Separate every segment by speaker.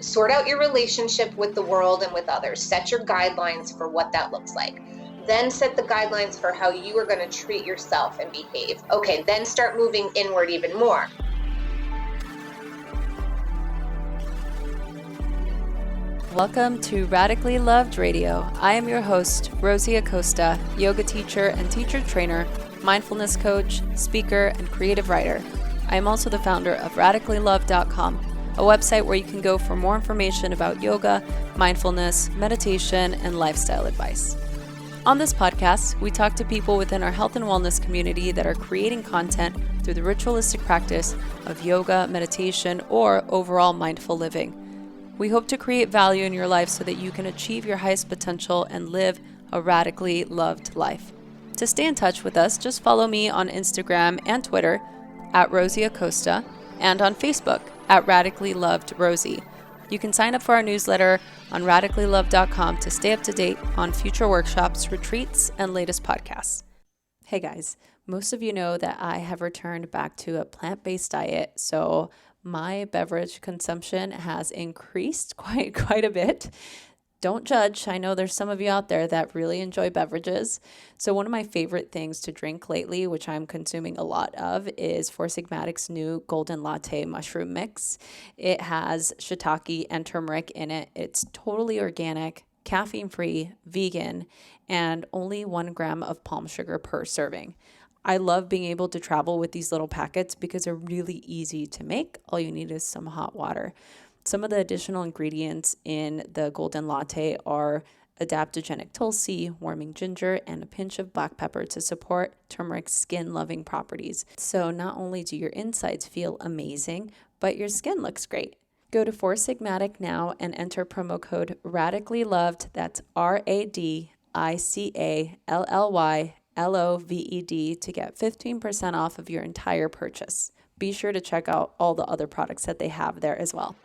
Speaker 1: Sort out your relationship with the world and with others. Set your guidelines for what that looks like. Then set the guidelines for how you are going to treat yourself and behave. Okay, then start moving inward even more.
Speaker 2: Welcome to Radically Loved Radio. I am your host, Rosie Acosta, yoga teacher and teacher trainer, mindfulness coach, speaker, and creative writer. I am also the founder of radicallylove.com, a website where you can go for more information about yoga, mindfulness, meditation, and lifestyle advice. On this podcast, we talk to people within our health and wellness community that are creating content through the ritualistic practice of yoga, meditation, or overall mindful living. We hope to create value in your life so that you can achieve your highest potential and live a radically loved life. To stay in touch with us, just follow me on Instagram and Twitter at Rosie Acosta and on Facebook at Radically Loved Rosie. You can sign up for our newsletter on radicallylove.com to stay up to date on future workshops, retreats, and latest podcasts. Hey guys, most of you know that I have returned back to a plant-based diet, so my beverage consumption has increased quite a bit. Don't judge. I know there's some of you out there that really enjoy beverages. So one of my favorite things to drink lately, which I'm consuming a lot of, is Four Sigmatic's new Golden Latte mushroom mix. It has shiitake and turmeric in it. It's totally organic, caffeine-free, vegan, and only 1 gram of palm sugar per serving. I love being able to travel with these little packets because they're really easy to make. All you need is some hot water. Some of the additional ingredients in the Golden Latte are adaptogenic tulsi, warming ginger, and a pinch of black pepper to support turmeric's skin-loving properties. So not only do your insides feel amazing, but your skin looks great. Go to Four Sigmatic now and enter promo code RADICALLYLOVED, that's RADICALLYLOVED, to get 15% off of your entire purchase. Be sure to check out all the other products that they have there as well.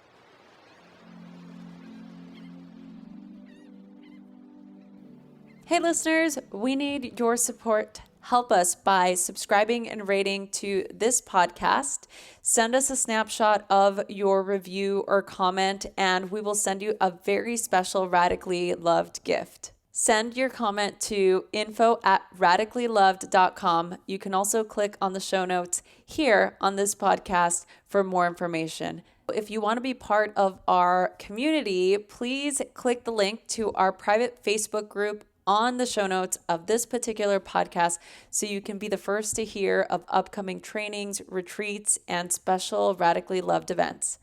Speaker 2: Hey listeners, we need your support. Help us by subscribing and rating to this podcast. Send us a snapshot of your review or comment, and we will send you a very special Radically Loved gift. Send your comment to info@radicallyloved.com. You can also click on the show notes here on this podcast for more information. If you want to be part of our community, please click the link to our private Facebook group on the show notes of this particular podcast so you can be the first to hear of upcoming trainings, retreats, and special Radically Loved events.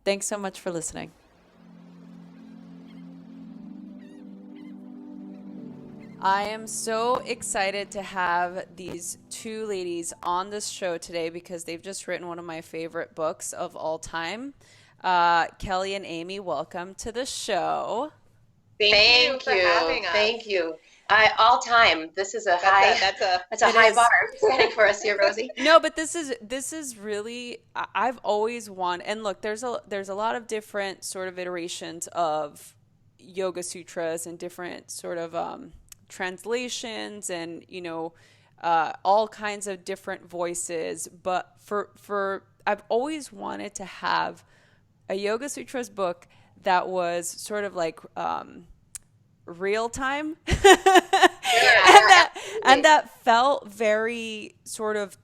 Speaker 2: Thanks so much for listening. I am so excited to have these two ladies on this show today because they've just written one of my favorite books of all time. Kelly and Amy, welcome to the show.
Speaker 1: Thank you for having us.
Speaker 3: Thank you. All time. This is a that's a high bar setting for us here, Rosie.
Speaker 2: No, but this is really, I've always wanted, and look, there's a lot of different sort of iterations of Yoga Sutras and different sort of translations and all kinds of different voices. But for I've always wanted to have a Yoga Sutras book that was sort of like real time and that felt very sort of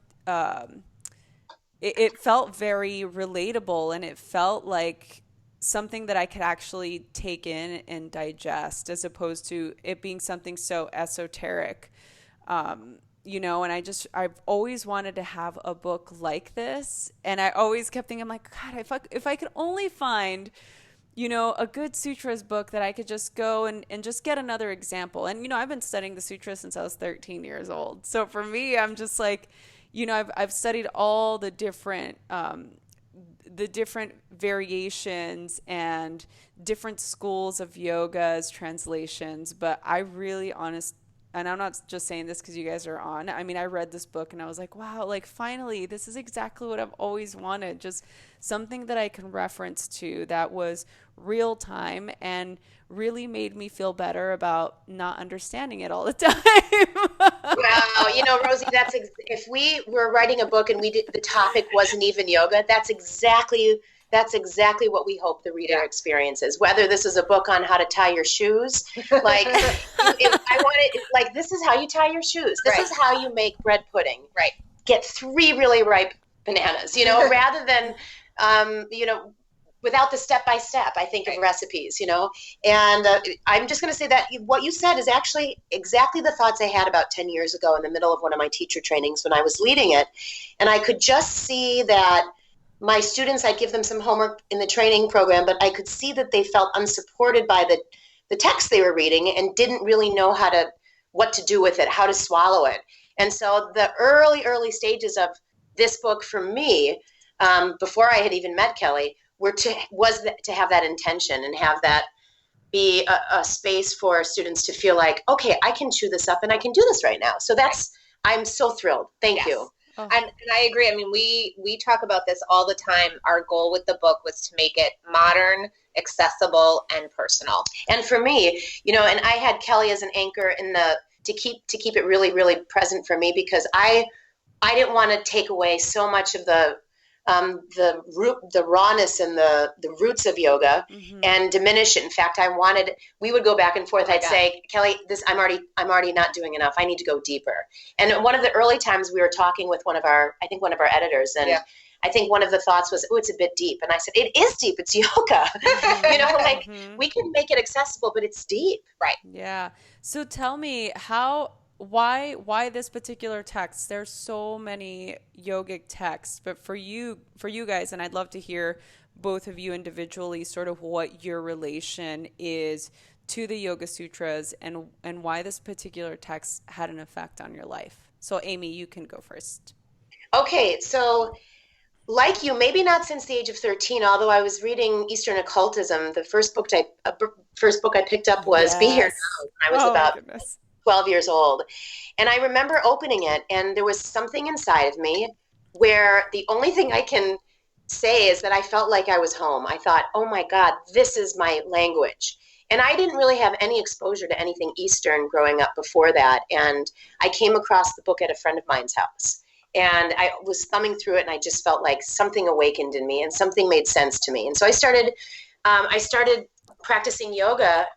Speaker 2: it felt very relatable, and it felt like something that I could actually take in and digest, as opposed to it being something so esoteric. And I've always wanted to have a book like this, and I always kept thinking, I'm like, God, if I could only find a good sutras book that I could just go and just get another example. And, I've been studying the sutras since I was 13 years old. So for me, I'm just like, I've studied all the different variations and different schools of yoga's translations. But I really and I'm not just saying this because you guys are on. I mean, I read this book and I was like, wow, like finally, this is exactly what I've always wanted. Just something that I can reference to that was real time and really made me feel better about not understanding it all the time.
Speaker 3: Wow, Rosie, if we were writing a book and the topic wasn't even yoga, that's exactly that's exactly what we hope the reader experiences. Whether this is a book on how to tie your shoes, like if I wanted, like, this is how you tie your shoes. This is how you make bread pudding. Right. Get 3 really ripe bananas, rather than, without the step-by-step, I think, of recipes, And I'm just going to say that what you said is actually exactly the thoughts I had about 10 years ago in the middle of one of my teacher trainings when I was leading it. And I could just see that my students, I'd give them some homework in the training program, but I could see that they felt unsupported by the text they were reading and didn't really know what to do with it, how to swallow it. And so the early stages of this book for me, before I had even met Kelly, was to have that intention and have that be a space for students to feel like, okay, I can chew this up and I can do this right now. So I'm so thrilled. Thank you.
Speaker 1: Oh. And I agree. I mean, we talk about this all the time. Our goal with the book was to make it modern, accessible, and personal.
Speaker 3: And for me, and I had Kelly as an anchor to keep it really, really present for me, because I didn't want to take away so much of the rawness and the roots of yoga and diminish it. In fact, we would go back and forth. I'd say, Kelly, I'm already not doing enough. I need to go deeper. And one of the early times we were talking with one of our editors, and I think one of the thoughts was, it's a bit deep. And I said, it is deep. It's yoga. We can make it accessible, but it's deep. Right.
Speaker 2: Yeah. So tell me why this particular text? There's so many yogic texts, but for you guys, and I'd love to hear both of you individually sort of what your relation is to the Yoga Sutras and why this particular text had an effect on your life. So Amy, you can go first.
Speaker 3: Okay, so like you, maybe not since the age of 13, although I was reading Eastern occultism. The first book I picked up was Be Here Now when I was about 12 years old. And I remember opening it, and there was something inside of me where the only thing I can say is that I felt like I was home. I thought, oh my God, this is my language. And I didn't really have any exposure to anything Eastern growing up before that. And I came across the book at a friend of mine's house. And I was thumbing through it, and I just felt like something awakened in me and something made sense to me. And so I started practicing yoga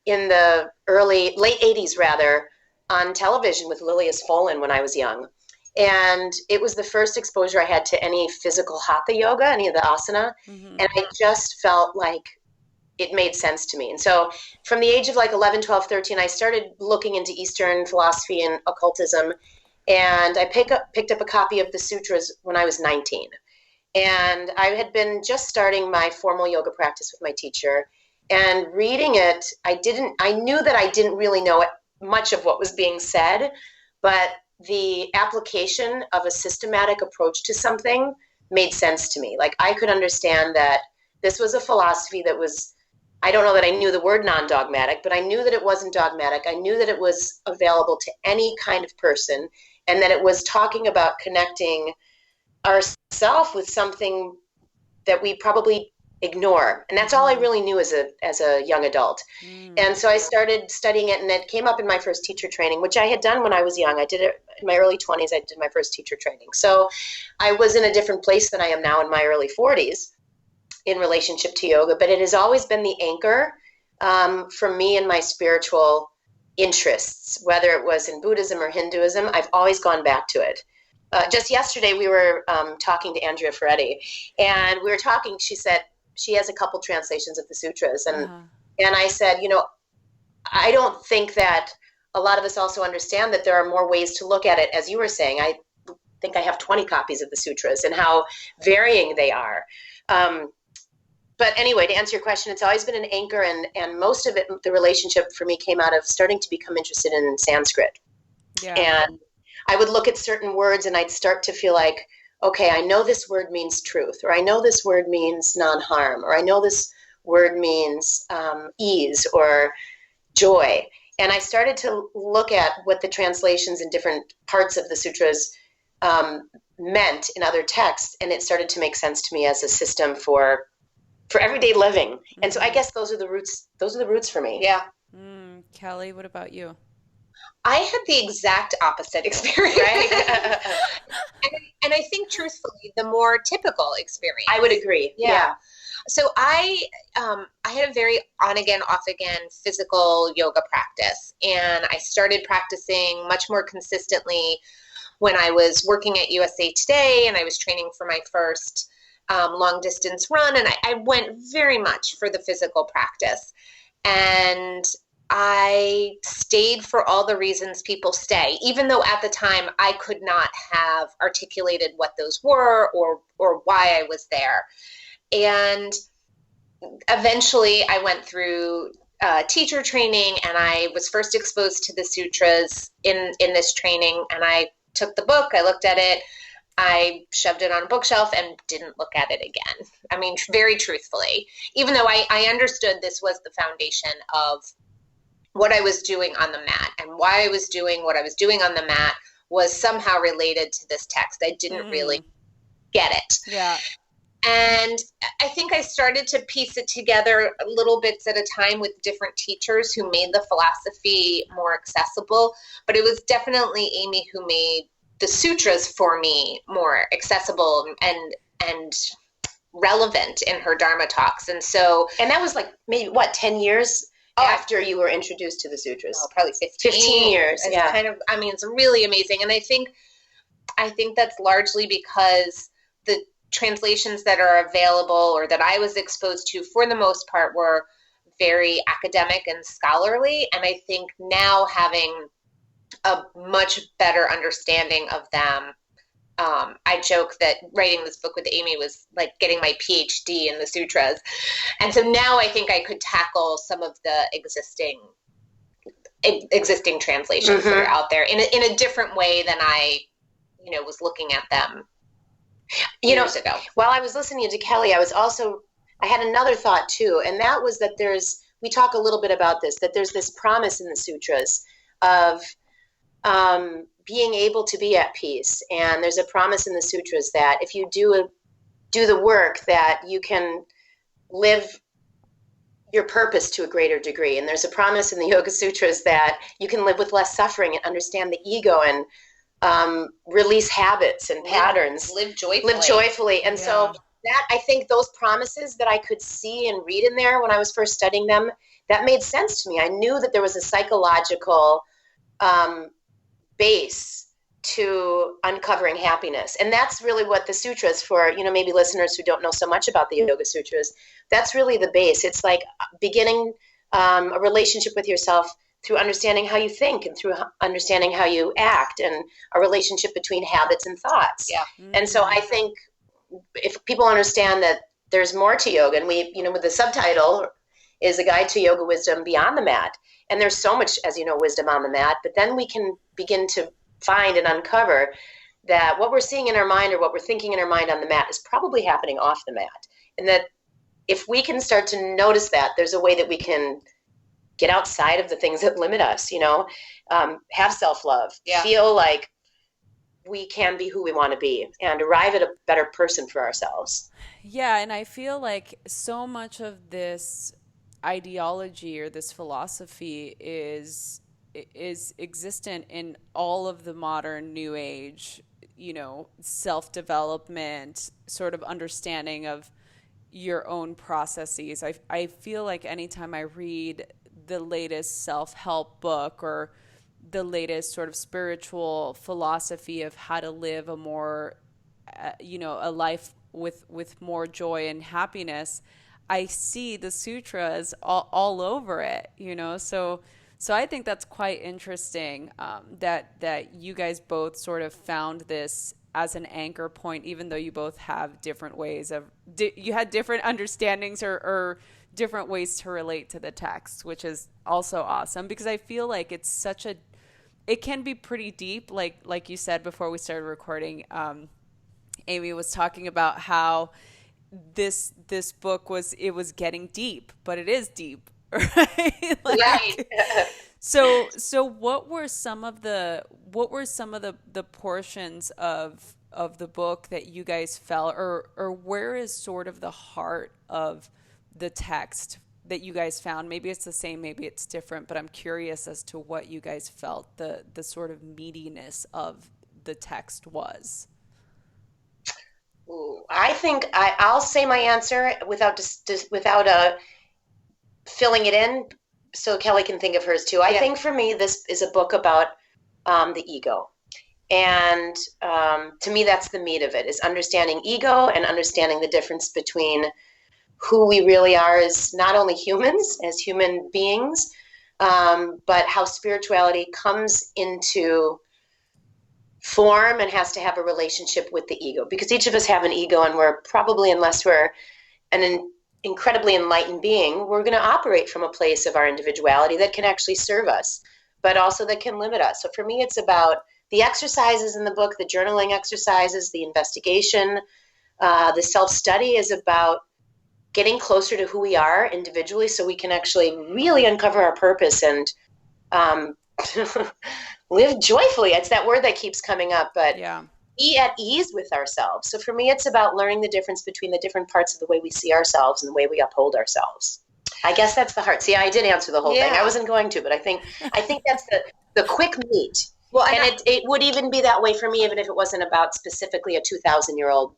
Speaker 3: in the late 80s rather, on television with Lilias Folan when I was young. And it was the first exposure I had to any physical hatha yoga, any of the asana. And I just felt like it made sense to me. And so from the age of like 11, 12, 13, I started looking into Eastern philosophy and occultism. And I picked up a copy of the sutras when I was 19. And I had been just starting my formal yoga practice with my teacher. And reading it, I knew that I didn't really know much of what was being said, but the application of a systematic approach to something made sense to me. Like, I could understand that this was a philosophy that was, I don't know that I knew the word non-dogmatic, but I knew that it wasn't dogmatic. I knew that it was available to any kind of person, and that it was talking about connecting ourselves with something that we probably ignore. And that's all I really knew as a young adult. And so I started studying it, and it came up in my first teacher training, which I had done when I was young. I did it in my early 20s. I did my first teacher training. So I was in a different place than I am now in my early 40s in relationship to yoga, but it has always been the anchor for me and my spiritual interests, whether it was in Buddhism or Hinduism. I've always gone back to it. Just yesterday, we were talking to Andrea Ferretti, and we were talking. She said she has a couple translations of the sutras, and I said, I don't think that a lot of us also understand that there are more ways to look at it. As you were saying, I think I have 20 copies of the sutras and how varying they are. But anyway, to answer your question, it's always been an anchor, and most of it, the relationship for me came out of starting to become interested in Sanskrit. Yeah. And I would look at certain words and I'd start to feel like, okay, I know this word means truth, or I know this word means non-harm, or I know this word means ease or joy. And I started to look at what the translations in different parts of the sutras meant in other texts, and it started to make sense to me as a system for everyday living. And so I guess those are the roots for me.
Speaker 1: Yeah.
Speaker 2: Kelly, what about you?
Speaker 1: I had the exact opposite experience. Right? and I think truthfully the more typical experience.
Speaker 3: I would agree. Yeah.
Speaker 1: So I had a very on again, off again physical yoga practice, and I started practicing much more consistently when I was working at USA Today, and I was training for my first long distance run, and I went very much for the physical practice. And I stayed for all the reasons people stay, even though at the time I could not have articulated what those were or why I was there. And eventually I went through teacher training, and I was first exposed to the sutras in this training, and I took the book, I looked at it, I shoved it on a bookshelf and didn't look at it again. I mean, very truthfully, even though I understood this was the foundation of what I was doing on the mat, and why I was doing what I was doing on the mat was somehow related to this text. I didn't really get it.
Speaker 2: Yeah.
Speaker 1: And I think I started to piece it together little bits at a time with different teachers who made the philosophy more accessible. But it was definitely Amy who made the sutras for me more accessible and relevant in her Dharma talks. And
Speaker 3: that was like maybe 10 years after you were introduced to the sutras?
Speaker 1: Oh, probably 15
Speaker 3: years.
Speaker 1: It's
Speaker 3: yeah.
Speaker 1: It's really amazing. And I think that's largely because the translations that are available or that I was exposed to for the most part were very academic and scholarly. And I think now having a much better understanding of them, I joke that writing this book with Amy was like getting my PhD in the sutras. And so now I think I could tackle some of the existing translations that are out there in a different way than I, was looking at them years ago.
Speaker 3: While I was listening to Kelly, I had another thought too, and that was that we talk a little bit about this, that there's this promise in the sutras of being able to be at peace. And there's a promise in the sutras that if you do the work, that you can live your purpose to a greater degree. And there's a promise in the Yoga Sutras that you can live with less suffering and understand the ego and release habits and patterns.
Speaker 1: Live joyfully.
Speaker 3: And so that, I think those promises that I could see and read in there when I was first studying them, that made sense to me. I knew that there was a psychological base to uncovering happiness. And that's really what the sutras, for maybe listeners who don't know so much about the Yoga Sutras, that's really the base. It's like beginning a relationship with yourself through understanding how you think and through understanding how you act, and a relationship between habits and thoughts.
Speaker 1: Yeah.
Speaker 3: And so I think if people understand that there's more to yoga, and we, with the subtitle is A Guide to Yoga Wisdom Beyond the Mat. And there's so much, as you know, wisdom on the mat, but then we can begin to find and uncover that what we're seeing in our mind or what we're thinking in our mind on the mat is probably happening off the mat. And that if we can start to notice that, there's a way that we can get outside of the things that limit us, have self-love, feel like we can be who we want to be, and arrive at a better person for ourselves.
Speaker 2: Yeah, and I feel like so much of this ideology or this philosophy is existent in all of the modern new age, self-development, sort of understanding of your own processes. I feel like anytime I read the latest self-help book or the latest sort of spiritual philosophy of how to live a more, a life with more joy and happiness, I see the sutras all over it, So I think that's quite interesting, that you guys both sort of found this as an anchor point, even though you both have different ways you had different understandings or different ways to relate to the text, which is also awesome, because I feel like it can be pretty deep. Like you said before we started recording, Amy was talking about how this book was getting deep, but it is deep, right?
Speaker 1: Right.
Speaker 2: So what were some of the portions of the book that you guys felt, or where is sort of the heart of the text that you guys found? Maybe it's the same, maybe it's different, but I'm curious as to what you guys felt the sort of meatiness of the text was.
Speaker 3: Ooh, I think I'll say my answer without filling it in, so Kelly can think of hers too. I think for me, this is a book about the ego. And to me, that's the meat of it, is understanding ego and understanding the difference between who we really are as not only humans, as human beings, but how spirituality comes into form and has to have a relationship with the ego. Because each of us have an ego, and we're probably, unless we're an incredibly enlightened being, we're going to operate from a place of our individuality that can actually serve us, but also that can limit us. So for me, it's about the exercises in the book, the journaling exercises, the investigation, the self-study is about getting closer to who we are individually so we can actually really uncover our purpose and live joyfully. It's that word that keeps coming up, but be at ease with ourselves. So for me, it's about learning the difference between the different parts of the way we see ourselves and the way we uphold ourselves. I guess that's the heart. See, I did answer the whole thing. I wasn't going to, but I think that's the quick meat. Well, and it would even be that way for me, even if it wasn't about specifically a 2,000-year-old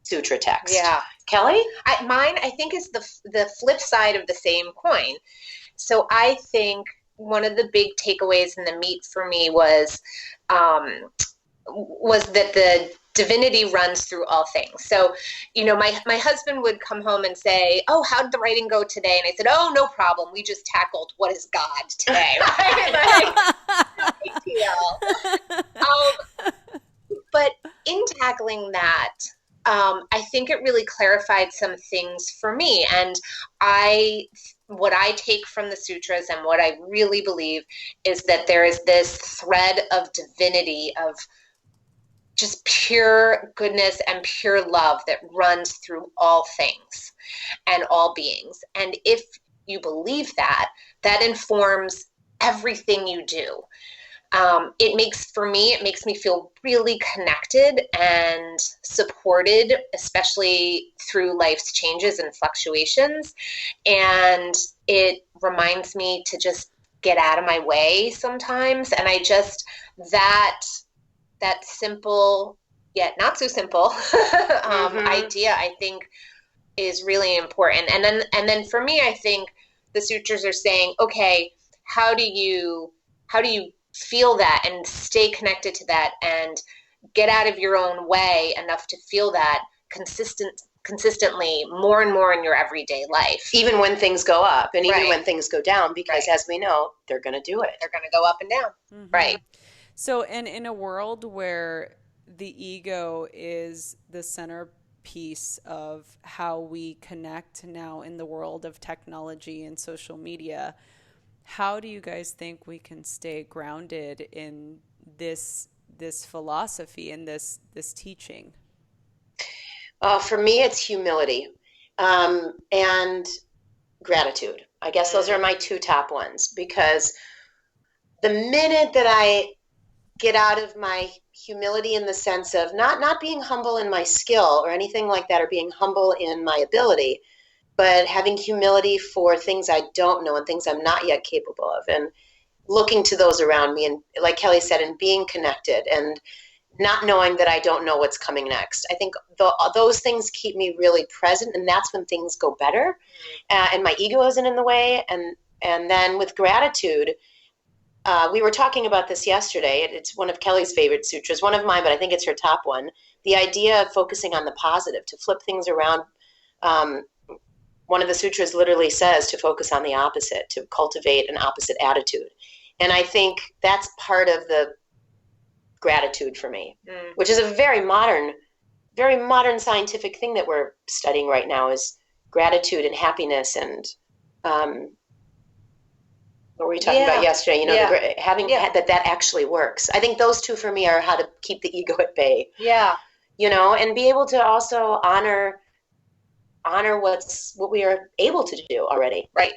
Speaker 3: sutra text. Yeah. Kelly?
Speaker 1: Mine, I think, is the flip side of the same coin. So I think one of the big takeaways in the meat for me was that the divinity runs through all things. So, my husband would come home and say, "Oh, how did the writing go today?" And I said, "Oh, no problem. We just tackled what is God today." Right? No big deal. But in tackling that, I think it really clarified some things for me. And what I take from the sutras and what I really believe is that there is this thread of divinity, of just pure goodness and pure love that runs through all things and all beings. And if you believe that, that informs everything you do. It makes me feel really connected and supported, especially through life's changes and fluctuations. And it reminds me to just get out of my way sometimes. And that simple, yet not so simple idea, I think, is really important. And then for me, I think the sutras are saying, okay, how do you feel that and stay connected to that and get out of your own way enough to feel that consistently more and more in your everyday life.
Speaker 3: Even when things go up and even when things go down, because as we know, they're going to do it.
Speaker 1: They're going to go up and down.
Speaker 2: Mm-hmm.
Speaker 1: Right.
Speaker 2: So, and in a world where the ego is the centerpiece of how we connect now in the world of technology and social media, how do you guys think we can stay grounded in this philosophy and this teaching?
Speaker 3: For me, it's humility and gratitude. I guess those are my two top ones, because the minute that I get out of my humility in the sense of not being humble in my skill or anything like that, or being humble in my ability, but having humility for things I don't know and things I'm not yet capable of, and looking to those around me, and like Kelly said, and being connected and not knowing that I don't know what's coming next. I think those things keep me really present, and that's when things go better, and my ego isn't in the way. And then with gratitude, we were talking about this yesterday. It's one of Kelly's favorite sutras, one of mine, but I think it's her top one. The idea of focusing on the positive, to flip things around. One of the sutras literally says to focus on the opposite, to cultivate an opposite attitude. And I think that's part of the gratitude for me, which is a very modern scientific thing that we're studying right now, is gratitude and happiness. And what were we talking about yesterday? That actually works. I think those two for me are how to keep the ego at bay.
Speaker 1: Yeah.
Speaker 3: And be able to also honor what we are able to do already.
Speaker 1: Right.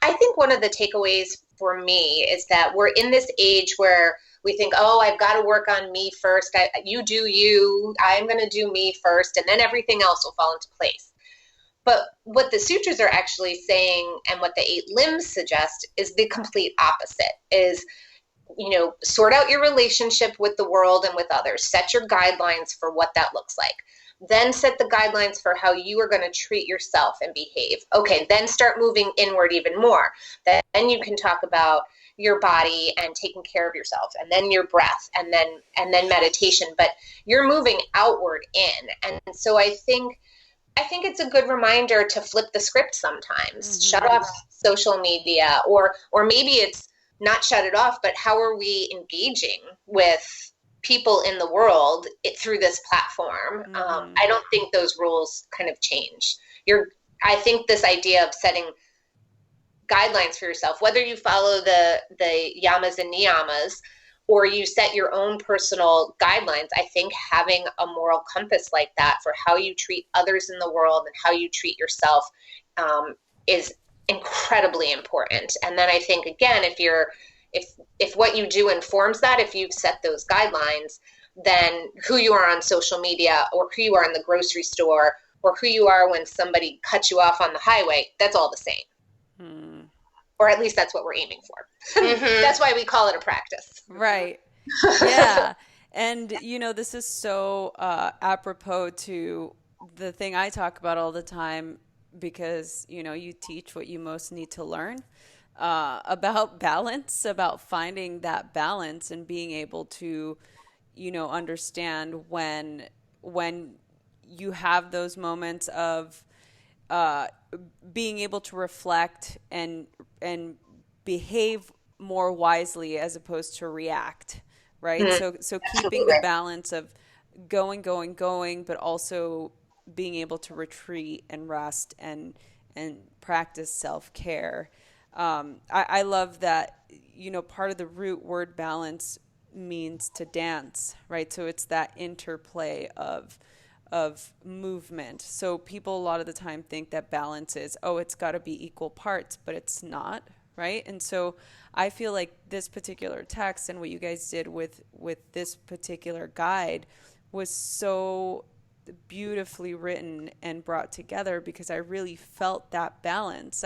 Speaker 1: I think one of the takeaways for me is that we're in this age where we think, oh, I've got to work on me first. You do you. I'm going to do me first, and then everything else will fall into place. But what the sutras are actually saying, and what the 8 limbs suggest, is the complete opposite, is, sort out your relationship with the world and with others. Set your guidelines for what that looks like. then set the guidelines for how you are going to treat yourself and behave. Okay, then start moving inward even more. Then you can talk about your body and taking care of yourself, and then your breath, and then meditation, but you're moving outward in. And so I think it's a good reminder to flip the script sometimes. Shut off social media, or maybe it's not shut it off, but how are we engaging with people in the world through this platform? I don't think those rules kind of change. I think this idea of setting guidelines for yourself, whether you follow the yamas and niyamas or you set your own personal guidelines, I think having a moral compass like that for how you treat others in the world and how you treat yourself is incredibly important. And then I think, again, if what you do informs that, if you've set those guidelines, then who you are on social media, or who you are in the grocery store, or who you are when somebody cuts you off on the highway, that's all the same. Or at least that's what we're aiming for. That's why we call it a practice.
Speaker 2: Right. Yeah. And, this is so apropos to the thing I talk about all the time, because, you teach what you most need to learn about balance, about finding that balance and being able to, understand when you have those moments of being able to reflect and behave more wisely as opposed to react, right? So keeping the balance of going, but also being able to retreat and rest and practice self-care. I love that, part of the root word balance means to dance, right? So it's that interplay of movement. So people a lot of the time think that balance is, it's got to be equal parts, but it's not, right? And so I feel like this particular text and what you guys did with this particular guide was so beautifully written and brought together, because I really felt that balance.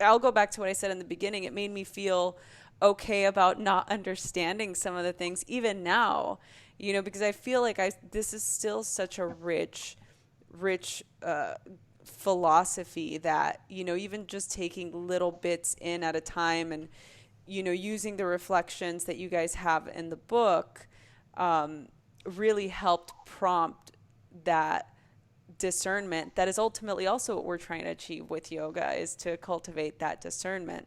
Speaker 2: I'll go back to what I said in the beginning. It made me feel okay about not understanding some of the things even now, because I feel like this is still such a rich philosophy that, even just taking little bits in at a time and, using the reflections that you guys have in the book, really helped prompt that discernment that is ultimately also what we're trying to achieve with yoga, is to cultivate that discernment.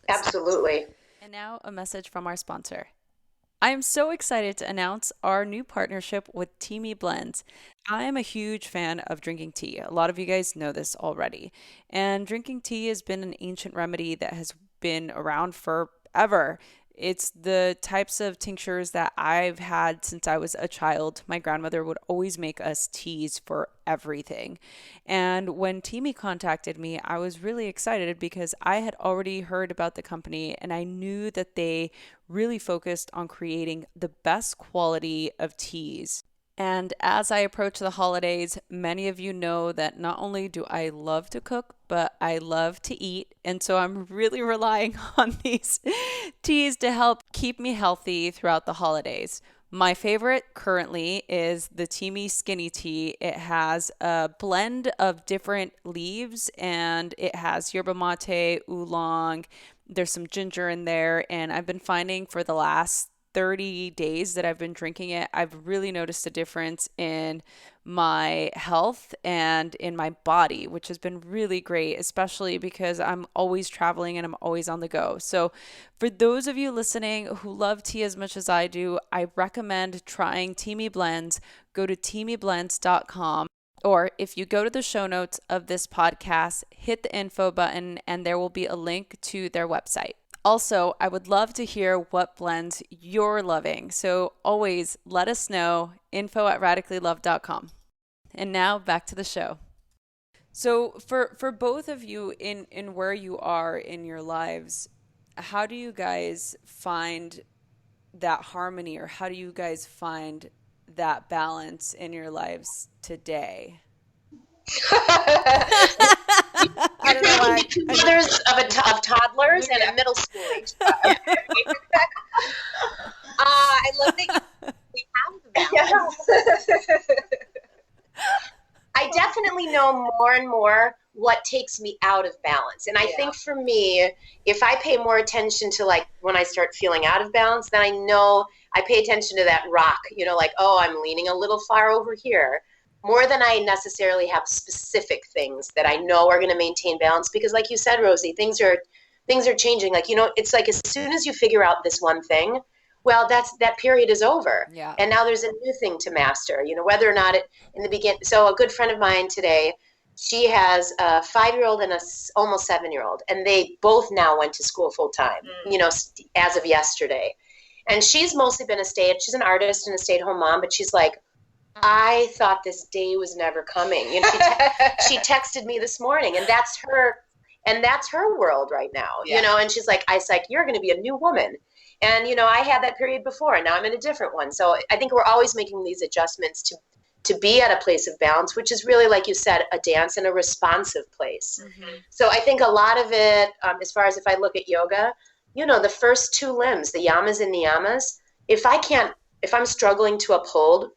Speaker 3: Absolutely.
Speaker 2: And now a message from our sponsor. I am so excited to announce our new partnership with Timmy Blends. I am a huge fan of drinking tea. A lot of you guys know this already. And drinking tea has been an ancient remedy that has been around forever. It's the types of tinctures that I've had since I was a child. My grandmother would always make us teas for everything. And when Timmy contacted me, I was really excited because I had already heard about the company and I knew that they really focused on creating the best quality of teas. And as I approach the holidays, many of you know that not only do I love to cook, but I love to eat. And so I'm really relying on these teas to help keep me healthy throughout the holidays. My favorite currently is the Timmy Skinny Tea. It has a blend of different leaves and it has yerba mate, oolong. There's some ginger in there. And I've been finding for the last 30 days that I've been drinking it, I've really noticed a difference in my health and in my body, which has been really great, especially because I'm always traveling and I'm always on the go. So for those of you listening who love tea as much as I do, I recommend trying Timmy Blends. Go to timmyblends.com. Or if you go to the show notes of this podcast, hit the info button and there will be a link to their website. Also, I would love to hear what blends you're loving. So always let us know, info@radicallylove.com. And now back to the show. So for both of you in where you are in your lives, how do you guys find that harmony, or how do you guys find that balance in your lives today?
Speaker 3: I don't know why. Mothers of toddlers and a middle school age child.
Speaker 1: I love that we have the balance.
Speaker 3: know more and more what takes me out of balance. And I think for me, if I pay more attention to like when I start feeling out of balance, then I know I pay attention to that rock, like, oh, I'm leaning a little far over here, more than I necessarily have specific things that I know are going to maintain balance. Because like you said, Rosie, things are changing. Like, it's like as soon as you figure out this one thing, well, that period is over.
Speaker 2: Yeah.
Speaker 3: And now there's a new thing to master, whether or not it in the beginning. So a good friend of mine today, she has a 5-year-old and a almost 7-year-old, and they both now went to school full time, as of yesterday. And she's mostly been she's an artist and a stay-at-home mom, but she's like, I thought this day was never coming. She texted me this morning, and that's her world right now, and she's like, you're going to be a new woman. And, I had that period before, and now I'm in a different one. So I think we're always making these adjustments to be at a place of balance, which is really, like you said, a dance and a responsive place. Mm-hmm. So I think a lot of it, as far as if I look at yoga, the first 2 limbs, the yamas and niyamas, if I'm struggling to uphold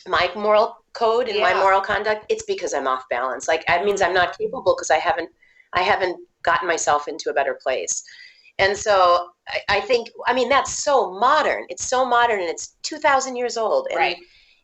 Speaker 3: my moral code and my moral conduct, it's because I'm off balance. Like, that means I'm not capable because I haven't gotten myself into a better place. And so I think, that's so modern. It's so modern, and it's 2,000 years old. And,
Speaker 1: right.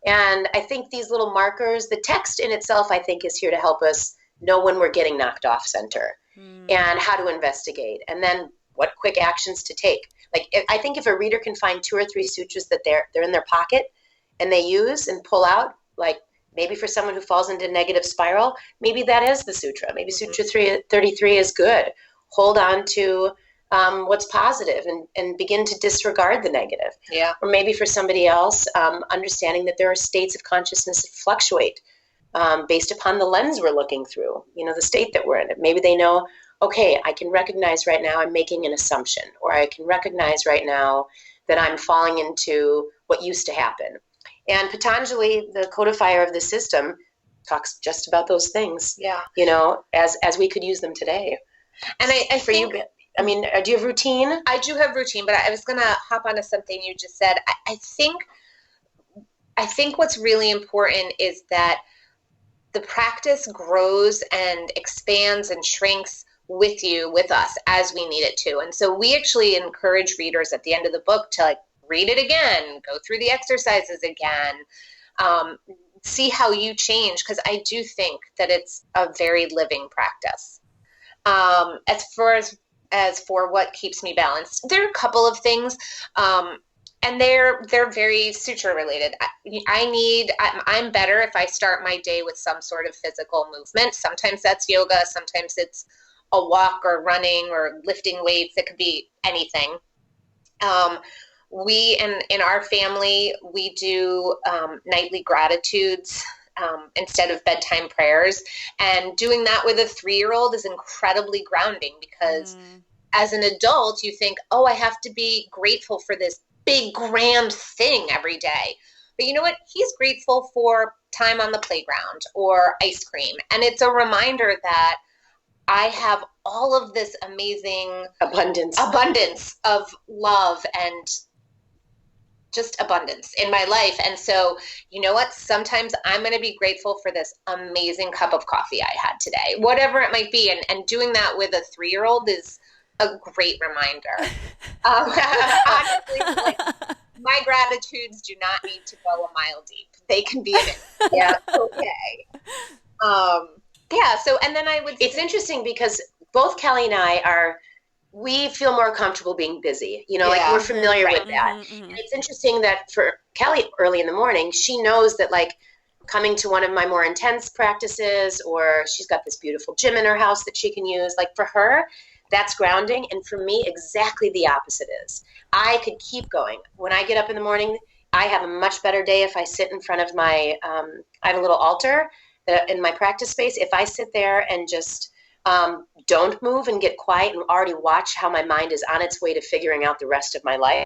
Speaker 3: And I think these little markers, the text in itself, I think, is here to help us know when we're getting knocked off center and how to investigate, and then what quick actions to take. Like, I think if a reader can find 2 or 3 sutras that they're in their pocket and they use and pull out, like maybe for someone who falls into negative spiral, maybe that is the sutra. Maybe Sutra 33 is good. Hold on to what's positive and begin to disregard the negative. Yeah. Or maybe for somebody else, understanding that there are states of consciousness that fluctuate based upon the lens we're looking through, the state that we're in. Maybe they know, okay, I can recognize right now I'm making an assumption, or I can recognize right now that I'm falling into what used to happen. And Patanjali, the codifier of the system, talks just about those things, as we could use them today. And I for think, you, do you have routine?
Speaker 1: I do have routine, but I was going to hop onto something you just said. I think what's really important is that the practice grows and expands and shrinks with us as we need it to. And so we actually encourage readers at the end of the book to read it again, go through the exercises again, see how you change, because I do think that it's a very living practice. As for what keeps me balanced, there are a couple of things, and they're very sutra related. I'm better if I start my day with some sort of physical movement. Sometimes that's yoga, sometimes it's a walk or running or lifting weights. It could be anything. We in our family, we do nightly gratitudes instead of bedtime prayers. And doing that with a 3-year-old is incredibly grounding, because as an adult, you think, oh, I have to be grateful for this big, grand thing every day. But you know what? He's grateful for time on the playground or ice cream. And it's a reminder that I have all of this amazing abundance of love and just abundance in my life. And so, you know what? Sometimes I'm going to be grateful for this amazing cup of coffee I had today, whatever it might be. And doing that with a 3-year-old is a great reminder. Honestly, my gratitudes do not need to go a mile deep. They can be okay. So, and then it's
Speaker 3: interesting because both Kelly and I we feel more comfortable being busy, we're familiar with that. Mm-hmm. And it's interesting that for Kelly early in the morning, she knows that coming to one of my more intense practices, or she's got this beautiful gym in her house that she can use. For her, that's grounding. And for me, exactly the opposite is. I could keep going. When I get up in the morning, I have a much better day if I sit in front of I have a little altar in my practice space. If I sit there and just don't move and get quiet and already watch how my mind is on its way to figuring out the rest of my life,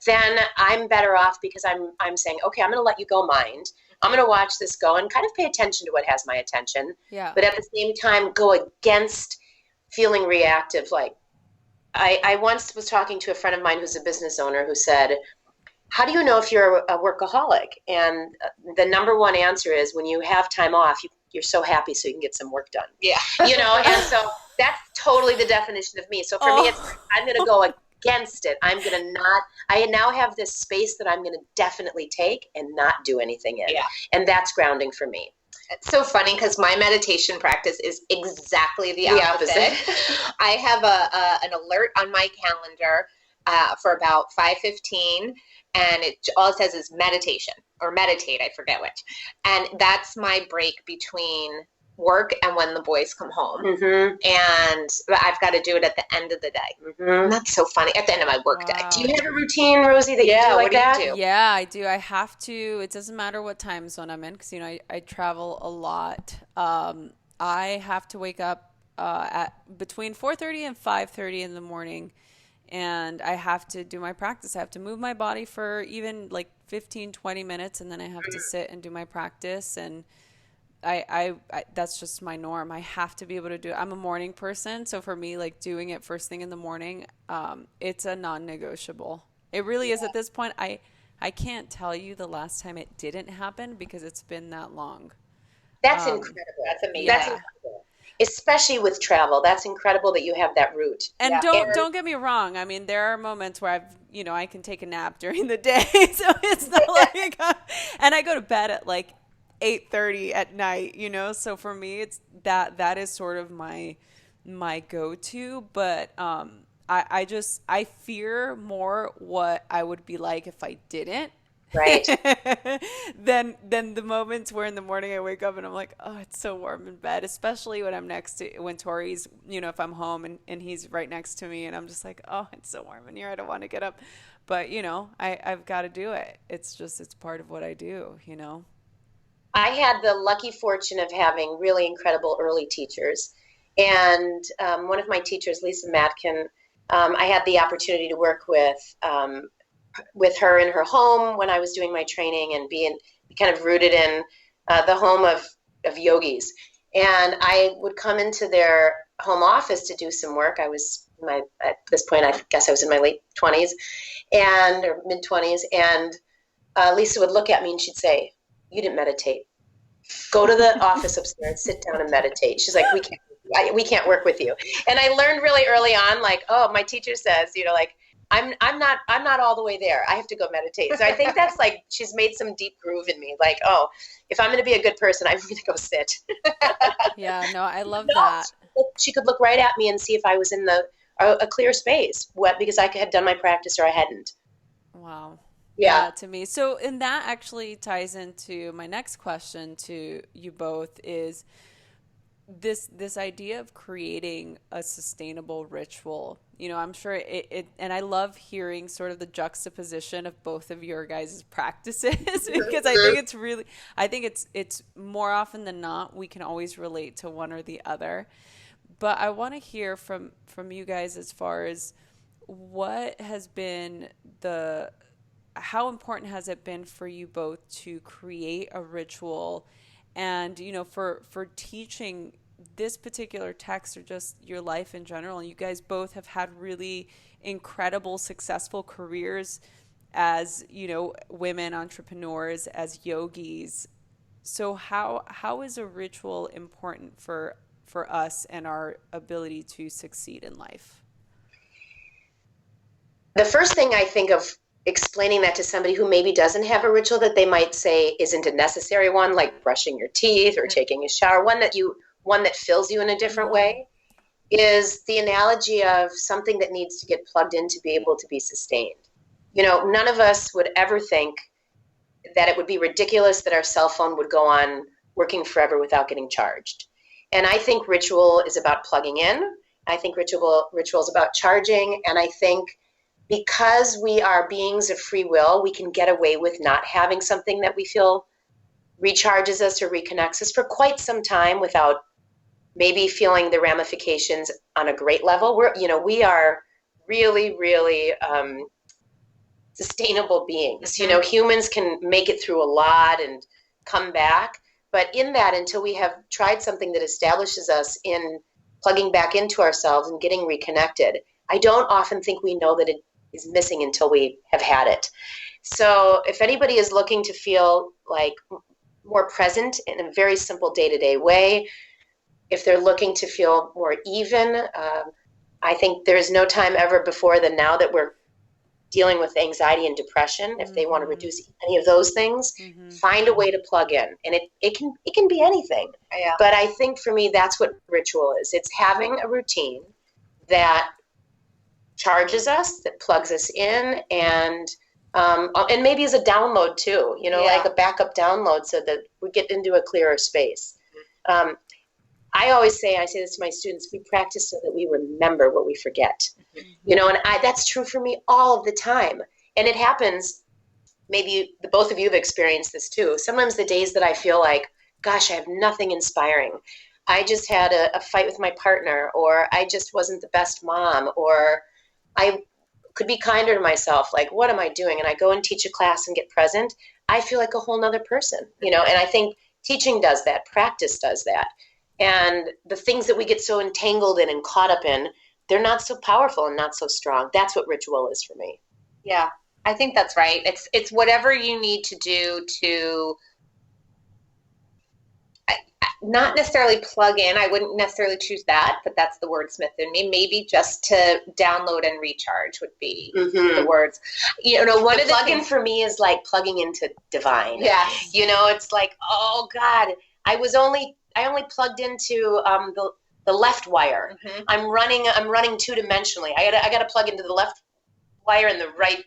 Speaker 3: then I'm better off, because I'm saying, okay, I'm going to let you go, mind. I'm going to watch this go and kind of pay attention to what has my attention. Yeah. But at the same time, go against feeling reactive. I once was talking to a friend of mine who's a business owner who said, how do you know if you're a workaholic? And the number one answer is, when you have time off, you're so happy so you can get some work done.
Speaker 1: Yeah.
Speaker 3: And so that's totally the definition of me. So for me, it's I'm going to go against it. I now have this space that I'm going to definitely take and not do anything in.
Speaker 1: Yeah.
Speaker 3: And that's grounding for me.
Speaker 1: It's so funny because my meditation practice is exactly the opposite. I have an alert on my calendar for about 5:15, and all it says is meditation or meditate. I forget which. And that's my break between work and when the boys come home.
Speaker 3: Mm-hmm.
Speaker 1: And I've got to do it at the end of the day.
Speaker 3: Mm-hmm.
Speaker 1: And that's so funny. At the end of my work day.
Speaker 3: Do you have a routine, Rosie, that you do like that?
Speaker 1: You do?
Speaker 2: Yeah, I do. I have to. It doesn't matter what time zone I'm in because, I travel a lot. I have to wake up at between 4:30 and 5:30 in the morning, and I have to do my practice. I have to move my body for even like 15, 20 minutes, and then I have to sit and do my practice. And I that's just my norm. I have to be able to do it. I'm a morning person, so for me, like doing it first thing in the morning, it's a non-negotiable. It really is at this point. I can't tell you the last time it didn't happen because it's been that long.
Speaker 3: That's incredible.
Speaker 1: That's amazing.
Speaker 3: That's incredible. Especially with travel. That's incredible that you have that route.
Speaker 2: And don't get me wrong. I mean, there are moments where I can take a nap during the day, so it's not like and I go to bed at like 8:30 at night, so for me it's that is sort of my go-to, but I fear more what I would be like if I didn't,
Speaker 3: right?
Speaker 2: than the moments where in the morning I wake up and I'm like, oh, it's so warm in bed, especially when Tori's, if I'm home and he's right next to me and I'm just like, oh, it's so warm in here, I don't want to get up, but I've got to do it. It's part of what I do.
Speaker 3: I had the lucky fortune of having really incredible early teachers. And one of my teachers, Lisa Matkin, I had the opportunity to work with her in her home when I was doing my training and be kind of rooted in the home of yogis. And I would come into their home office to do some work. I was at this point, I guess I was in my late 20s or mid 20s. And Lisa would look at me and she'd say, "You didn't meditate. Go to the office upstairs, sit down and meditate." She's like, we can't work with you. And I learned really early on, like, oh, my teacher says, I'm not all the way there. I have to go meditate. So I think that's like, she's made some deep groove in me. Like, oh, if I'm going to be a good person, I'm going to go sit.
Speaker 2: Yeah, no, I love that.
Speaker 3: She could look right at me and see if I was in a clear space, because I had done my practice or I hadn't.
Speaker 2: Wow.
Speaker 3: Yeah,
Speaker 2: to me. So, and that actually ties into my next question to you both is this idea of creating a sustainable ritual. I'm sure it and I love hearing sort of the juxtaposition of both of your guys' practices because I think it's more often than not, we can always relate to one or the other. But I want to hear from you guys as far as what has been how important has it been for you both to create a ritual and, for teaching this particular text or just your life in general? You guys both have had really incredible, successful careers as, women entrepreneurs, as yogis. So how is a ritual important for us and our ability to succeed in life?
Speaker 3: The first thing I think of explaining that to somebody who maybe doesn't have a ritual that they might say isn't a necessary one, like brushing your teeth or taking a shower, one that fills you in a different way, is the analogy of something that needs to get plugged in to be able to be sustained. None of us would ever think that it would be ridiculous that our cell phone would go on working forever without getting charged. And I think ritual is about plugging in. I think ritual is about charging. And I think because we are beings of free will, we can get away with not having something that we feel recharges us or reconnects us for quite some time without maybe feeling the ramifications on a great level. We are really, really sustainable beings.
Speaker 1: Mm-hmm.
Speaker 3: Humans can make it through a lot and come back. But in that, until we have tried something that establishes us in plugging back into ourselves and getting reconnected, I don't often think we know that it is missing until we have had it. So if anybody is looking to feel like more present in a very simple day-to-day way. If they're looking to feel more even, I think there's no time ever before than now that we're dealing with anxiety and depression. If they want to reduce any of those things, find a way to plug in. And it can be anything.
Speaker 1: Yeah.
Speaker 3: But I think for me, that's what ritual is. It's having a routine that charges us, that plugs us in, and maybe as a download too, like a backup download so that we get into a clearer space. I always say, I say this to my students, we practice so that we remember what we forget. And that's true for me all of the time. And it happens, maybe both of you have experienced this too. Sometimes the days that I feel like, gosh, I have nothing inspiring. I just had a fight with my partner, or I just wasn't the best mom, or I could be kinder to myself. Like, what am I doing? And I go and teach a class and get present. I feel like a whole nother person, and I think teaching does that. Practice does that. And the things that we get so entangled in and caught up in, they're not so powerful and not so strong. That's what ritual is for me.
Speaker 1: Yeah, I think that's right. It's whatever you need to do to not necessarily plug in. I wouldn't necessarily choose that, but that's the wordsmith in me. Maybe just to download and recharge would be the words. One of the
Speaker 3: plug-in for me is like plugging into divine.
Speaker 1: Yeah.
Speaker 3: It's like, oh God, I only plugged into the left wire. I'm running two-dimensionally. I got to plug into the left wire and the right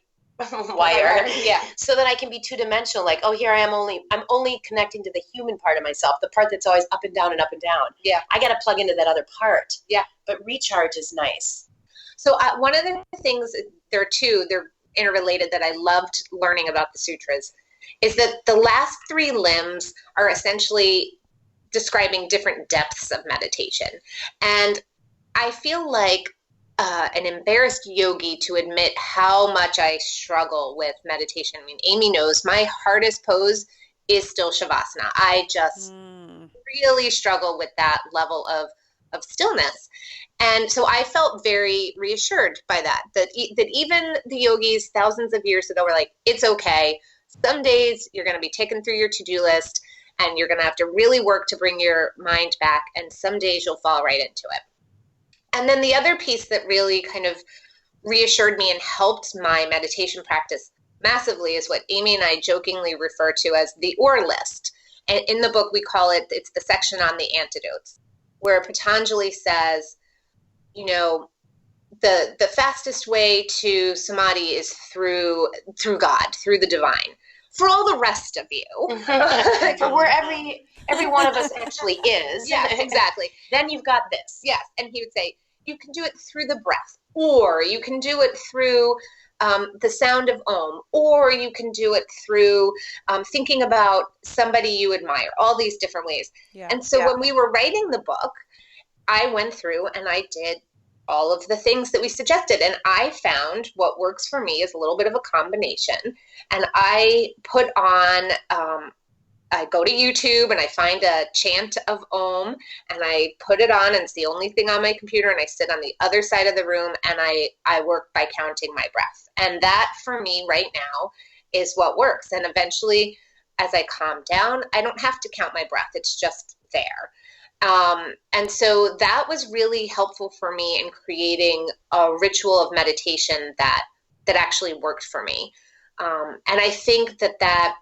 Speaker 3: wire, so that I can be two-dimensional. Like, oh, here I'm only connecting to the human part of myself, the part that's always up and down and up and down.
Speaker 1: Yeah,
Speaker 3: I got to plug into that other part.
Speaker 1: Yeah,
Speaker 3: but recharge is nice.
Speaker 1: So one of the things, they're interrelated, that I loved learning about the sutras, is that the last three limbs are essentially describing different depths of meditation. And I feel like an embarrassed yogi to admit how much I struggle with meditation. I mean, Amy knows my hardest pose is still Shavasana. I just really struggle with that level of stillness. And so I felt very reassured by that even the yogis thousands of years ago were like, it's okay. Some days you're going to be taken through your to-do list and you're going to have to really work to bring your mind back. And some days you'll fall right into it. And then the other piece that really kind of reassured me and helped my meditation practice massively is what Amy and I jokingly refer to as the or list. And in the book, we call it's the section on the antidotes, where Patanjali says, the fastest way to samadhi is through God, through the divine. For all the rest of you,
Speaker 3: for where every one of us actually is.
Speaker 1: Yeah, exactly.
Speaker 3: Then you've got this.
Speaker 1: Yes. And he would say, you can do it through the breath, or you can do it through the sound of Om, or you can do it through thinking about somebody you admire, all these different ways. Yeah. And so when we were writing the book, I went through and I did all of the things that we suggested. And I found what works for me is a little bit of a combination. And I put on, I go to YouTube and I find a chant of Om and I put it on, and it's the only thing on my computer, and I sit on the other side of the room and I work by counting my breath. And that for me right now is what works. And eventually, as I calm down, I don't have to count my breath. It's just there. And so that was really helpful for me in creating a ritual of meditation that actually worked for me. And I think that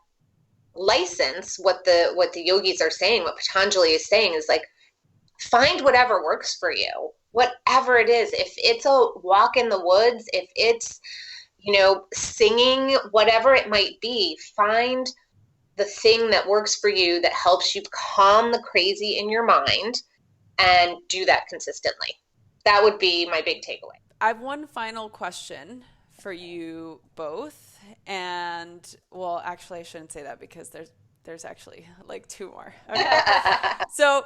Speaker 1: license, what the yogis are saying, what Patanjali is saying, is like, find whatever works for you, whatever it is. If it's a walk in the woods, if it's, singing, whatever it might be, find the thing that works for you that helps you calm the crazy in your mind, and do that consistently. That would be my big takeaway.
Speaker 2: I have one final question for you both. And well, actually I shouldn't say that because there's actually like two more. Okay. So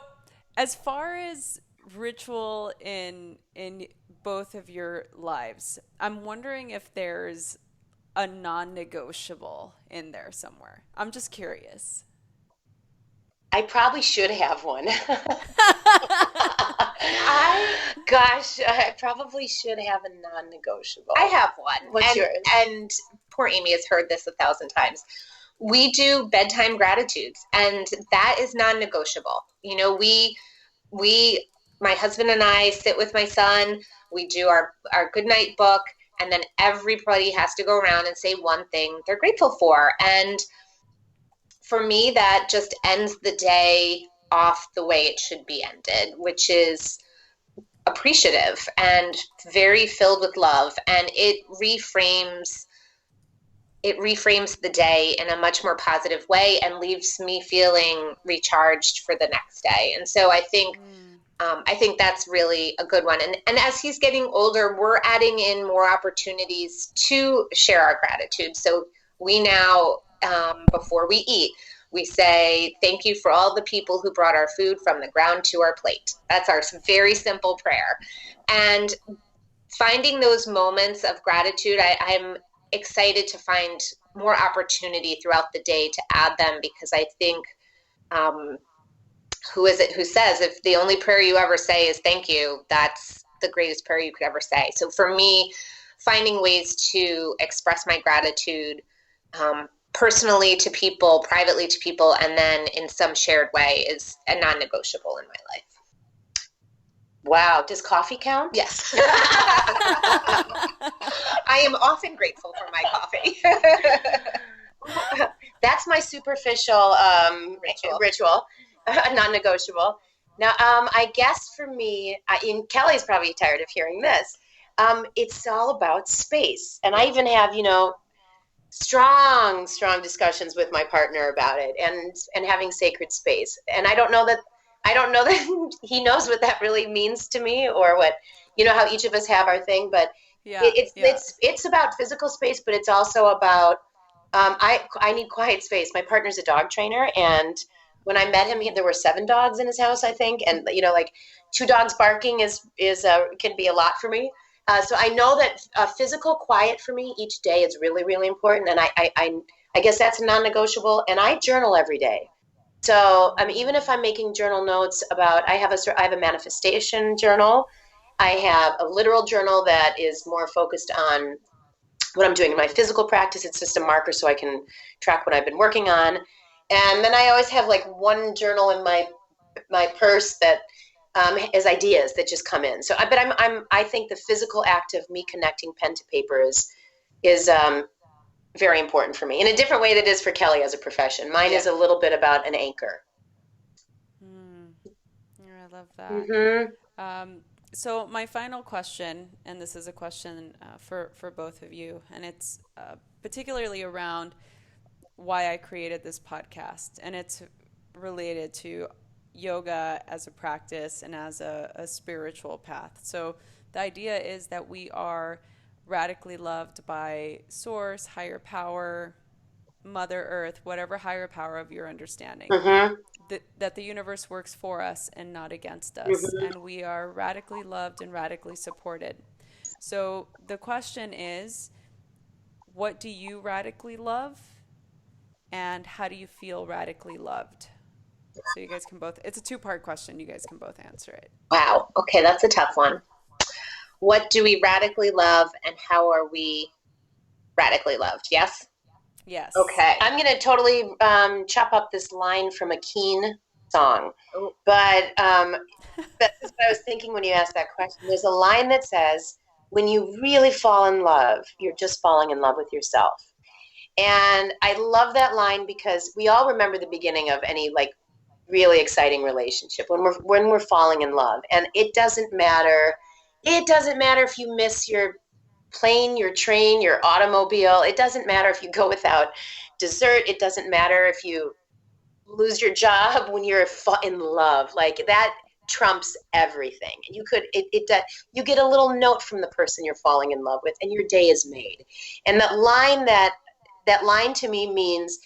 Speaker 2: as far as ritual in both of your lives, I'm wondering if there's a non-negotiable in there somewhere. I'm just curious.
Speaker 3: I probably should have one. I probably should have a non-negotiable.
Speaker 1: I have one.
Speaker 3: What's yours?
Speaker 1: And poor Amy has heard this 1,000 times. we do bedtime gratitudes, and that is non-negotiable. You know, my husband and I sit with my son, we do our good night book, and then everybody has to go around and say one thing they're grateful for. And for me, that just ends the day off the way it should be ended, which is appreciative and very filled with love. And it reframes the day in a much more positive way and leaves me feeling recharged for the next day. And so I think that's really a good one. And as he's getting older, we're adding in more opportunities to share our gratitude. So we now, before we eat, we say, thank you for all the people who brought our food from the ground to our plate. That's our very simple prayer. And finding those moments of gratitude, I'm excited to find more opportunity throughout the day to add them, because I think, who is it who says, if the only prayer you ever say is thank you, that's the greatest prayer you could ever say. So for me, finding ways to express my gratitude, personally to people, privately to people, and then in some shared way is a non-negotiable in my life.
Speaker 3: Wow. Does coffee count?
Speaker 1: Yes. I am often grateful for my coffee.
Speaker 3: That's my superficial ritual. Non-negotiable. Now, I guess for me, and Kelly's probably tired of hearing this, it's all about space. And I even have, strong discussions with my partner about it, and having sacred space. And I don't know that he knows what that really means to me, or what, how each of us have our thing, but it's about physical space, but it's also about, I need quiet space. My partner's a dog trainer, and when I met him, there were 7 dogs in his house, I think. And, 2 dogs barking can be a lot for me. So I know that physical quiet for me each day is really, really important. And I guess that's non-negotiable. And I journal every day. So even if I'm making journal notes about, I have a manifestation journal. I have a literal journal that is more focused on what I'm doing in my physical practice. It's just a marker so I can track what I've been working on. And then I always have like one journal in my purse that is ideas that just come in. So, but I think the physical act of me connecting pen to paper is very important for me, in a different way that it is for Kelly as a profession. Mine is a little bit about an anchor.
Speaker 2: I love that.
Speaker 3: Mm-hmm.
Speaker 2: So my final question, and this is a question for both of you, and it's particularly around why I created this podcast, and it's related to yoga as a practice and as a spiritual path. So the idea is that we are radically loved by Source, higher power, Mother Earth, whatever higher power of your understanding.
Speaker 3: Mm-hmm.
Speaker 2: That the universe works for us and not against us.
Speaker 3: Mm-hmm.
Speaker 2: And we are radically loved and radically supported. So the question is, what do you radically love? And how do you feel radically loved? So you guys can both, it's a 2-part question. You guys can both answer it.
Speaker 1: Wow. Okay, that's a tough one. What do we radically love, and how are we radically loved? Yes?
Speaker 2: Yes.
Speaker 1: Okay.
Speaker 3: I'm going to totally chop up this line from a Keen song.
Speaker 1: Oh.
Speaker 3: But that's what I was thinking when you asked that question. There's a line that says, when you really fall in love, you're just falling in love with yourself. And I love that line because we all remember the beginning of any really exciting relationship when we're falling in love. And it doesn't matter. It doesn't matter if you miss your plane, your train, your automobile. It doesn't matter if you go without dessert. It doesn't matter if you lose your job when you're in love. Like, that trumps everything. And you get a little note from the person you're falling in love with, and your day is made. And that line to me means,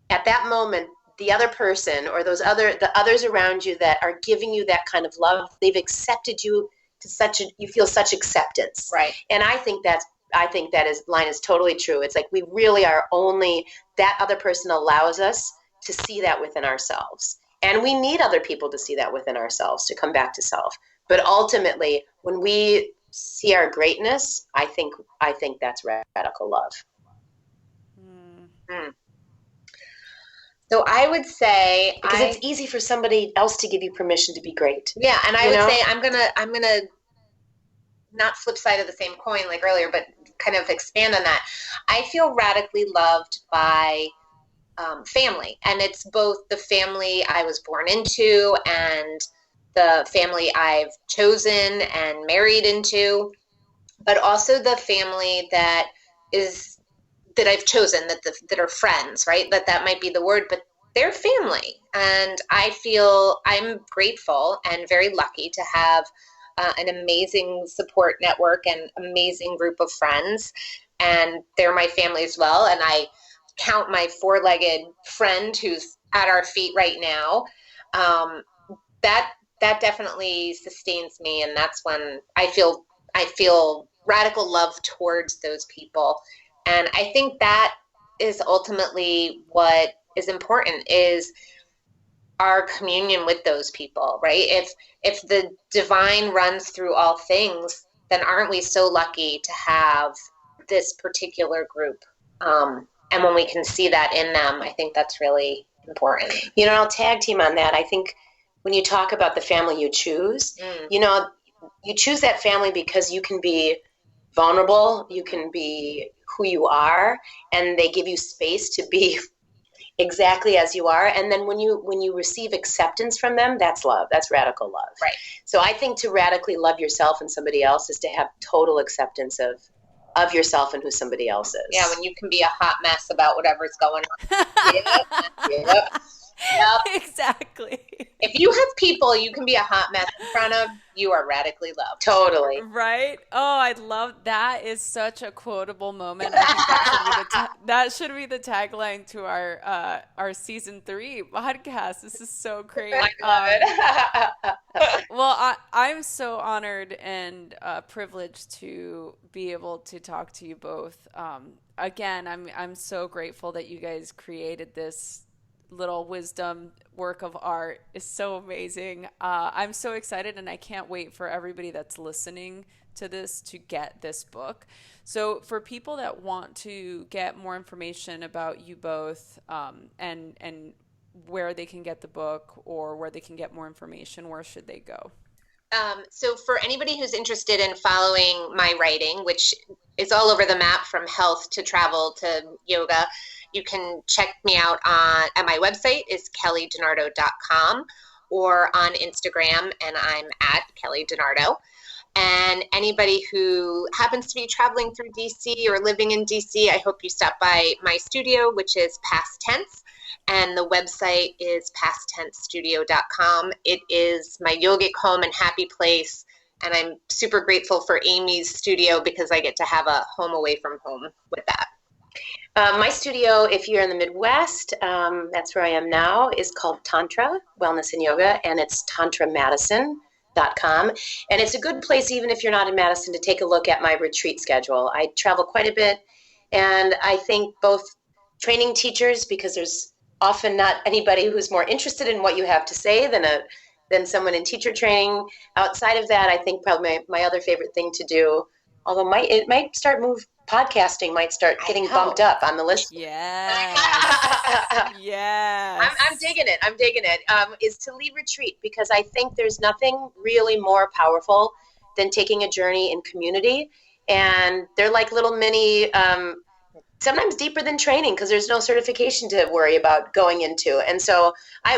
Speaker 3: at that moment, the other person or the others around you that are giving you that kind of love, they've accepted you to you feel such acceptance.
Speaker 1: Right.
Speaker 3: And I think that line is totally true. It's like, we really are only, that other person allows us to see that within ourselves. And we need other people to see that within ourselves to come back to self. But ultimately, when we see our greatness, I think that's radical love.
Speaker 1: So I would say
Speaker 3: because it's easy for somebody else to give you permission to be great.
Speaker 1: Yeah, and I would say I'm gonna not flip side of the same coin like earlier, but kind of expand on that. I feel radically loved by family, and it's both the family I was born into and the family I've chosen and married into, but also the family that I've chosen, that are friends, right? That might be the word, but they're family. And I feel I'm grateful and very lucky to have an amazing support network and amazing group of friends. And they're my family as well. And I count my four-legged friend who's at our feet right now. That definitely sustains me. And that's when I feel radical love towards those people. And I think that is ultimately what is important, is our communion with those people, right? If the divine runs through all things, then aren't we so lucky to have this particular group? And when we can see that in them, I think that's really important.
Speaker 3: I'll tag team on that. I think when you talk about the family you choose, you choose that family because you can be vulnerable, you can be who you are, and they give you space to be exactly as you are. And then when you receive acceptance from them, that's love. That's radical love.
Speaker 1: Right.
Speaker 3: So I think to radically love yourself and somebody else is to have total acceptance of yourself and who somebody else is.
Speaker 1: Yeah, when you can be a hot mess about whatever's going on. Yep.
Speaker 2: Exactly.
Speaker 1: If you have people you can be a hot mess in front of, you are radically loved.
Speaker 3: Totally.
Speaker 2: Right? Oh, I love that. Is such a quotable moment. I think that should be the tagline to our season 3 podcast. This is so great.
Speaker 3: I love it.
Speaker 2: Well, I'm so honored and privileged to be able to talk to you both. Again, I'm so grateful that you guys created this little wisdom work of art. Is so amazing. I'm so excited, and I can't wait for everybody that's listening to this to get this book. So for people that want to get more information about you both, and where they can get the book or where they can get more information, where should they go?
Speaker 1: So for anybody who's interested in following my writing, which is all over the map from health to travel to yoga, you can check me out at my website is kellydinardo.com, or on Instagram, and I'm at Kelly Dinardo. And anybody who happens to be traveling through DC or living in DC, I hope you stop by my studio, which is Past Tense. And the website is pasttensestudio.com. It is my yogic home and happy place. And I'm super grateful for Amy's studio because I get to have a home away from home with that.
Speaker 3: My studio, if you're in the Midwest, that's where I am now, is called Tantra Wellness and Yoga, and it's tantramadison.com. And it's a good place, even if you're not in Madison, to take a look at my retreat schedule. I travel quite a bit, and I think both training teachers, because there's often not anybody who's more interested in what you have to say than someone in teacher training. Outside of that, I think probably my other favorite thing to do, although podcasting might start getting bumped up on the list.
Speaker 2: Yes. Yes.
Speaker 3: I'm digging it. Is to lead retreat, because I think there's nothing really more powerful than taking a journey in community. And they're like little mini, sometimes deeper than training, because there's no certification to worry about going into. And so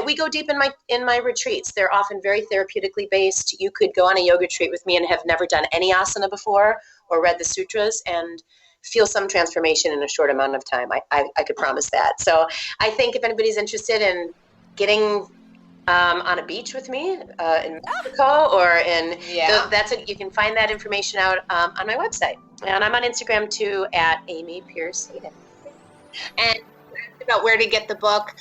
Speaker 3: we go deep in my retreats. They're often very therapeutically based. You could go on a yoga retreat with me and have never done any asana before or read the sutras and feel some transformation in a short amount of time. I could promise that. So I think if anybody's interested in getting on a beach with me in Mexico or in, you can find that information out on my website. And I'm on Instagram too at Amy Pearce-Hayden.
Speaker 1: And about where to get the book,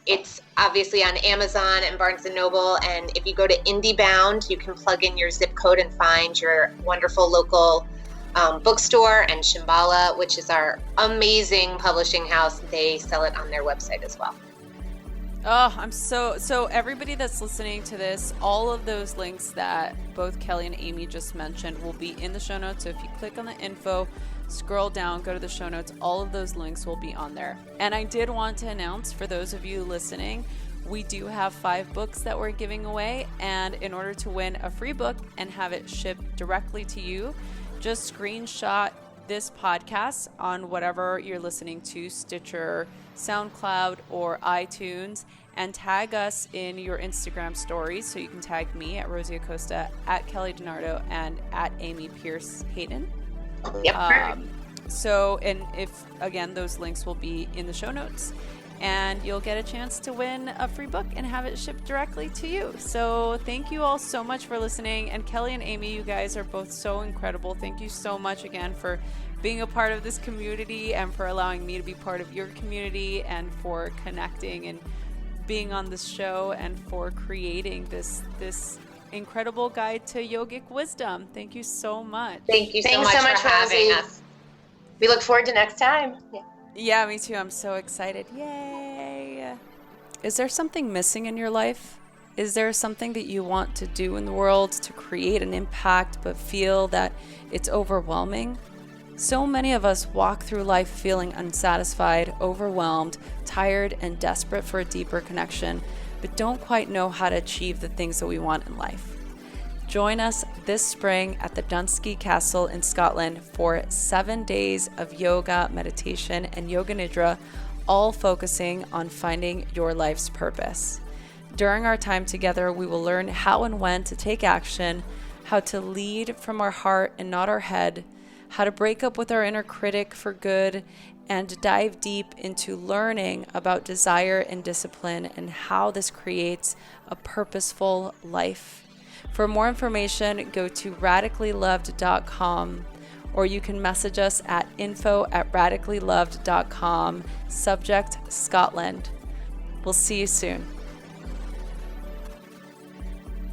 Speaker 1: it's obviously on Amazon and Barnes & Noble. And if you go to IndieBound, you can plug in your zip code and find your wonderful local bookstore, and Shambhala, which is our amazing publishing house. They sell it on their website as well.
Speaker 2: Oh, I'm so everybody that's listening to this, all of those links that both Kelly and Amy just mentioned will be in the show notes. So if you click on the info, scroll down, go to the show notes. All of those links will be on there. And I did want to announce for those of you listening, we do have 5 books that we're giving away. And in order to win a free book and have it shipped directly to you, just screenshot this podcast on whatever you're listening to, Stitcher, SoundCloud, or iTunes, and tag us in your Instagram stories. So you can tag me at Rosie Acosta, at Kelly Dinardo, and at Amy Pearce-Hayden.
Speaker 3: Yep.
Speaker 2: And if, again, those links will be in the show notes, and you'll get a chance to win a free book and have it shipped directly to you. So thank you all so much for listening. And Kelly and Amy, you guys are both so incredible. Thank you so much again for being a part of this community and for allowing me to be part of your community and for connecting and being on this show and for creating this incredible guide to yogic wisdom. Thank you so much.
Speaker 1: Thank you so much for having us.
Speaker 3: We look forward to next time.
Speaker 2: Yeah, me too. I'm so excited. Yay. Is there something missing in your life? Is there something that you want to do in the world to create an impact but feel that it's overwhelming? So many of us walk through life feeling unsatisfied, overwhelmed, tired, and desperate for a deeper connection, but don't quite know how to achieve the things that we want in life. Join us this spring at the Dunsky Castle in Scotland for 7 days of yoga, meditation, and yoga nidra, all focusing on finding your life's purpose. During our time together, we will learn how and when to take action, how to lead from our heart and not our head, how to break up with our inner critic for good, and dive deep into learning about desire and discipline and how this creates a purposeful life. For more information, go to radicallyloved.com, or you can message us at info@radicallyloved.com, subject Scotland. We'll see you soon.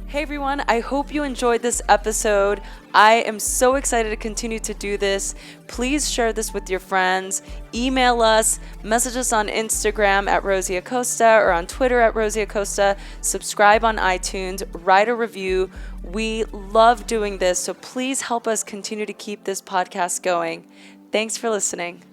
Speaker 2: Hey everyone, I hope you enjoyed this episode. I am so excited to continue to do this. Please share this with your friends. Email us, message us on Instagram at Rosie Acosta or on Twitter at Rosie Acosta. Subscribe on iTunes, write a review. We love doing this, so please help us continue to keep this podcast going. Thanks for listening.